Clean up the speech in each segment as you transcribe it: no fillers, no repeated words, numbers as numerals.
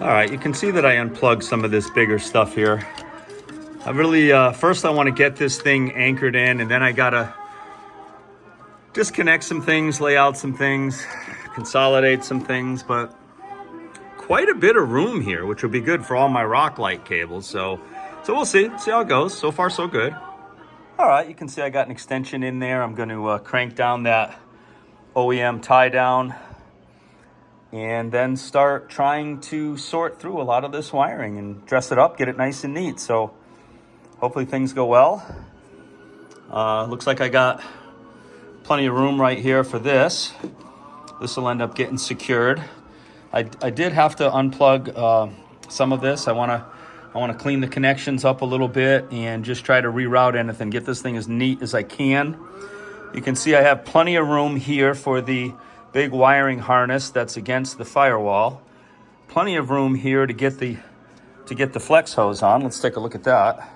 All right, you can see that I unplugged some of this bigger stuff here. I really, first I want to get this thing anchored in, and then I gotta disconnect some things, lay out some things, consolidate some things, but quite a bit of room here, which will be good for all my rock light cables. So we'll see how it goes. So far, so good. All right, you can see I got an extension in there. I'm going to crank down that OEM tie down and then start trying to sort through a lot of this wiring and dress it up, get it nice and neat. So hopefully things go well. Looks like I got plenty of room right here for this. This will end up getting secured. I did have to unplug some of this. I want to clean the connections up a little bit and just try to reroute anything, get this thing as neat as I can. You can see I have plenty of room here for the big wiring harness that's against the firewall. Plenty of room here to get the flex hose on. Let's take a look at that.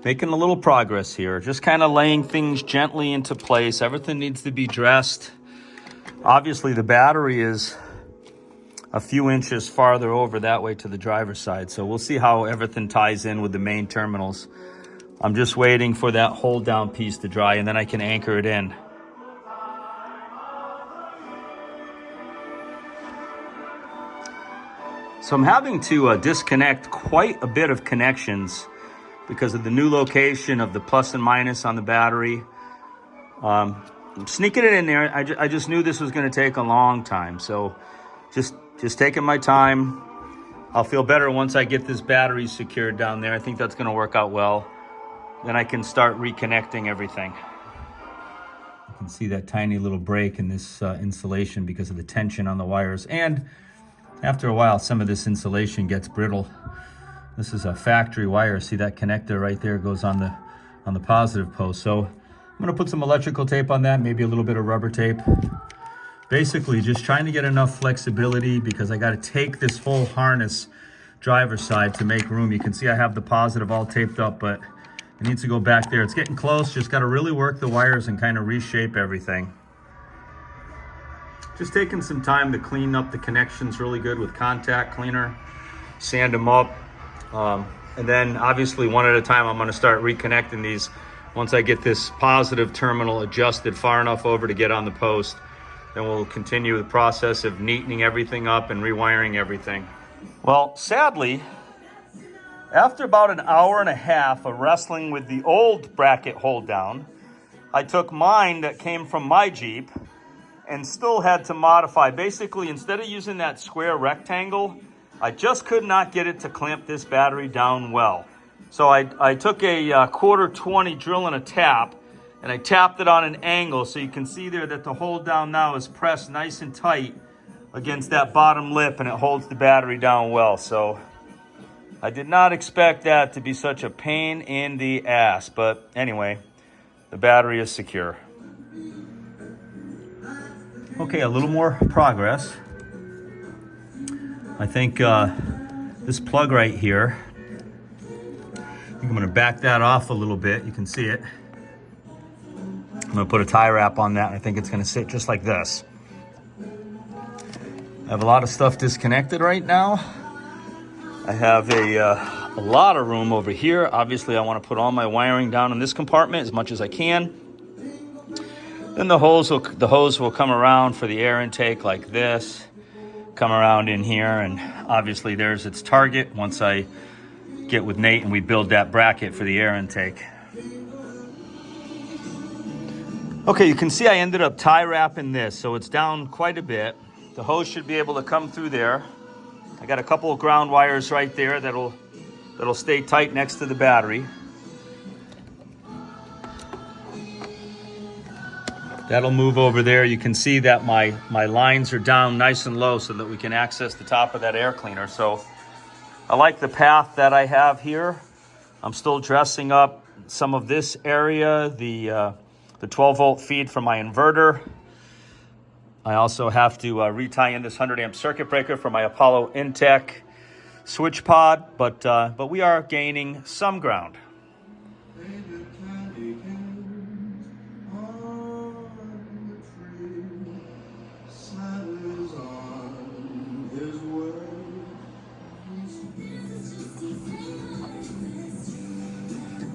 Making a little progress here, just kind of laying things gently into place. Everything needs to be dressed. Obviously, the battery is a few inches farther over that way to the driver's side, so we'll see how everything ties in with the main terminals. I'm just waiting for that hold down piece to dry, and then I can anchor it in. So I'm having to disconnect quite a bit of connections because of the new location of the plus and minus on the battery. I'm sneaking it in there. I just knew this was going to take a long time. So just taking my time. I'll feel better once I get this battery secured down there. I think that's going to work out well. Then I can start reconnecting everything. You can see that tiny little break in this insulation because of the tension on the wires. And after a while, some of this insulation gets brittle. This is a factory wire. See that connector right there goes on the positive post. So I'm gonna put some electrical tape on that, maybe a little bit of rubber tape. Basically just trying to get enough flexibility because I gotta take this whole harness driver's side to make room. You can see I have the positive all taped up, but it needs to go back there. It's getting close. Just gotta really work the wires and kind of reshape everything. Just taking some time to clean up the connections really good with contact cleaner, sand them up. And then obviously one at a time, I'm going to start reconnecting these once I get this positive terminal adjusted far enough over to get on the post. Then we'll continue the process of neatening everything up and rewiring everything. Well, sadly, after about an hour and a half of wrestling with the old bracket hold down, I took mine that came from my Jeep and still had to modify. Basically, instead of using that square rectangle, I just could not get it to clamp this battery down well. So I took a quarter 20 drill and a tap, and I tapped it on an angle so you can see there that the hold down now is pressed nice and tight against that bottom lip, and it holds the battery down well. So I did not expect that to be such a pain in the ass, but anyway, the battery is secure. Okay, a little more progress. I think this plug right here, I think I'm gonna back that off a little bit. You can see it. I'm gonna put a tie wrap on that. I think it's gonna sit just like this. I have a lot of stuff disconnected right now. I have a lot of room over here. Obviously, I wanna put all my wiring down in this compartment as much as I can. Then the hose will come around for the air intake like this. Come around in here, and obviously there's its target once I get with Nate and we build that bracket for the air intake. Okay, you can see I ended up tie wrapping this, so it's down quite a bit. The hose should be able to come through there. I got a couple of ground wires right there that'll stay tight next to the battery. That'll move over there. You can see that my lines are down nice and low so that we can access the top of that air cleaner. So I like the path that I have here. I'm still dressing up some of this area, the 12 volt feed from my inverter. I also have to retie in this 100 amp circuit breaker for my Apollo Intech switch pod, but we are gaining some ground.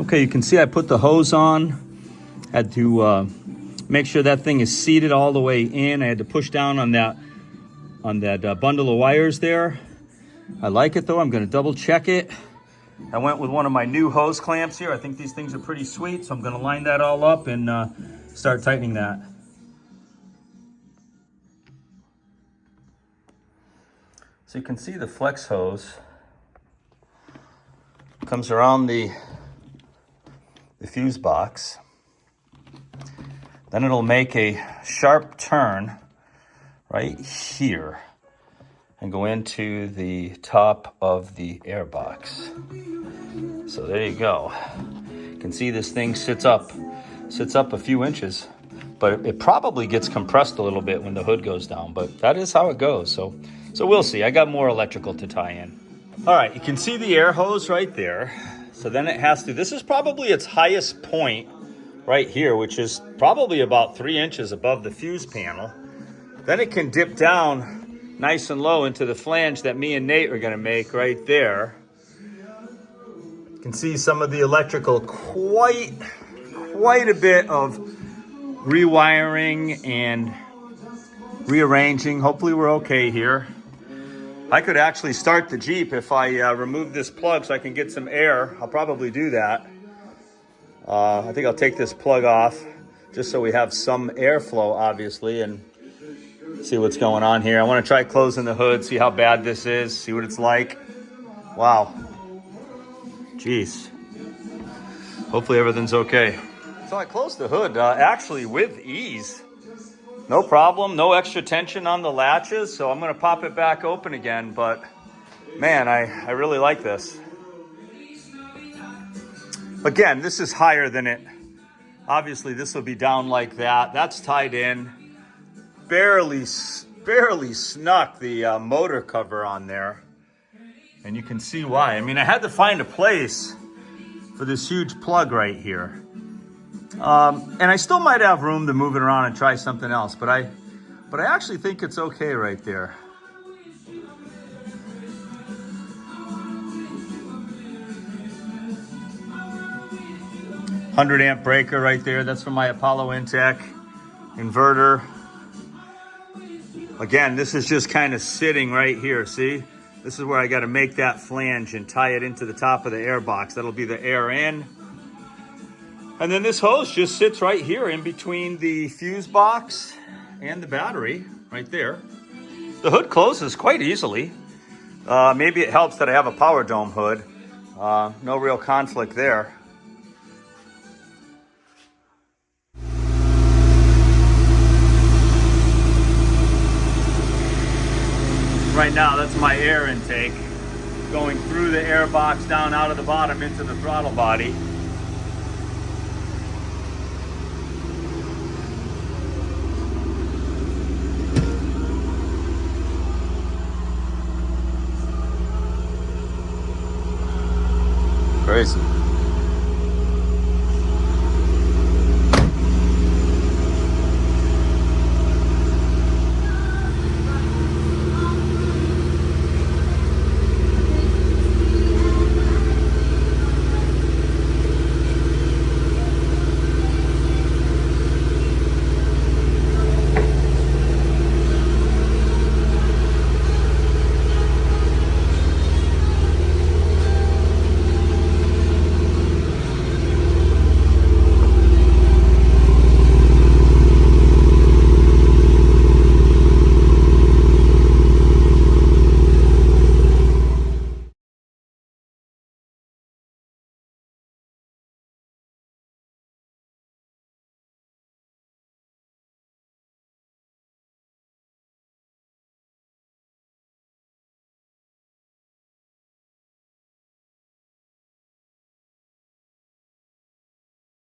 Okay, you can see I put the hose on. Had to make sure that thing is seated all the way in. I had to push down on that bundle of wires there. I like it though. I'm going to double check it. I went with one of my new hose clamps here. I think these things are pretty sweet, so I'm going to line that all up and start tightening that. So you can see the flex hose comes around the fuse box. Then it'll make a sharp turn right here and go into the top of the air box. So there you go. You can see this thing sits up a few inches, but it probably gets compressed a little bit when the hood goes down, but that is how it goes. So we'll see. I got more electrical to tie in. All right, you can see the air hose right there. So then it has to, this is probably its highest point right here, which is probably about 3 inches above the fuse panel. Then it can dip down nice and low into the flange that me and Nate are gonna make right there. You can see some of the electrical, quite a bit of rewiring and rearranging. Hopefully we're okay here. I could actually start the Jeep if I remove this plug so I can get some air. I'll probably do that. I think I'll take this plug off just so we have some airflow, obviously, and see what's going on here. I want to try closing the hood, see how bad this is, see what it's like. Wow. Jeez. Hopefully everything's okay. So I closed the hood actually with ease. No problem, no extra tension on the latches, so I'm going to pop it back open again, but man, I really like this. Again, this is higher than it. Obviously, this will be down like that. That's tied in. Barely snuck the motor cover on there. And you can see why. I mean, I had to find a place for this huge plug right here. And I still might have room to move it around and try something else, but I actually think it's okay right there. $100-amp breaker right there. That's from my Apollo Intech inverter. Again, this is just kind of sitting right here, see? This is where I got to make that flange and tie it into the top of the air box. That'll be the air in. And then this hose just sits right here in between the fuse box and the battery, right there. The hood closes quite easily. Maybe it helps that I have a power dome hood. No real conflict there. Right now, that's my air intake going through the air box down out of the bottom into the throttle body. Crazy.